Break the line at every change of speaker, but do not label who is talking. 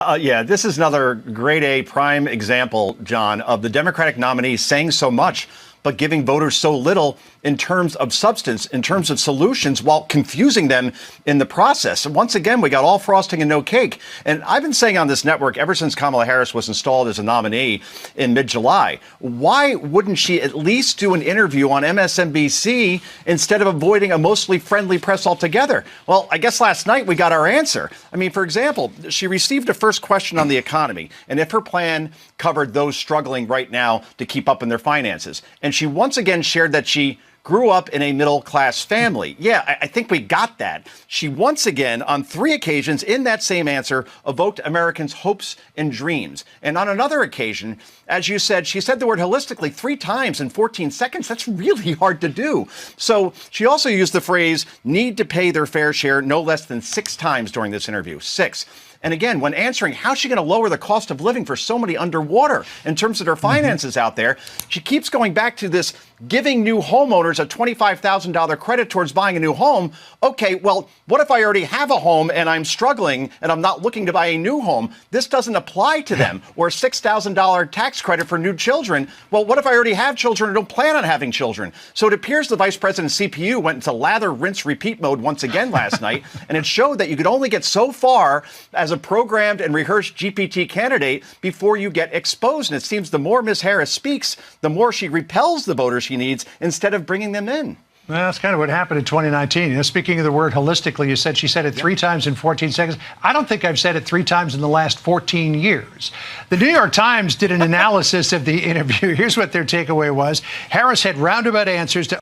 Yeah, this is another grade A prime example, John, of the Democratic nominee saying so much, but giving voters so little in terms of substance, in terms of solutions, while confusing them in the process. And once again, we got all frosting and no cake. And I've been saying on this network ever since Kamala Harris was installed as a nominee in mid-July, why wouldn't she at least do an interview on MSNBC instead of avoiding a mostly friendly press altogether? Well, I guess last night we got our answer. I mean, for example, she received a first question on the economy and if her plan covered those struggling right now to keep up in their finances. And she once again shared that she grew up in a middle-class family. Yeah, I think we got that. She once again, on 3 occasions in that same answer, evoked Americans' hopes and dreams. And on another occasion, as you said, she said the word holistically 3 times in 14 seconds. That's really hard to do. So she also used the phrase, need to pay their fair share, no less than 6 times during this interview. 6. And again, when answering how's she going to lower the cost of living for so many underwater in terms of their finances out there, she keeps going back to this giving new homeowners a $25,000 credit towards buying a new home. Okay, well, what if I already have a home and I'm struggling and I'm not looking to buy a new home? This doesn't apply to them. Or a $6,000 tax credit for new children. Well, what if I already have children and don't plan on having children? So it appears the vice president's CPU went into lather, rinse, repeat mode once again last night, and it showed that you could only get so far as a programmed and rehearsed GPT candidate before you get exposed. And it seems the more Ms. Harris speaks, the more she repels the voters she needs instead of bringing them in.
Well, that's kind of what happened in 2019. You know, speaking of the word holistically, you said she said it 3 times in 14 seconds. I don't think I've said it 3 times in the last 14 years. The New York Times did an analysis of the interview. Here's what their takeaway was. Harris had roundabout answers to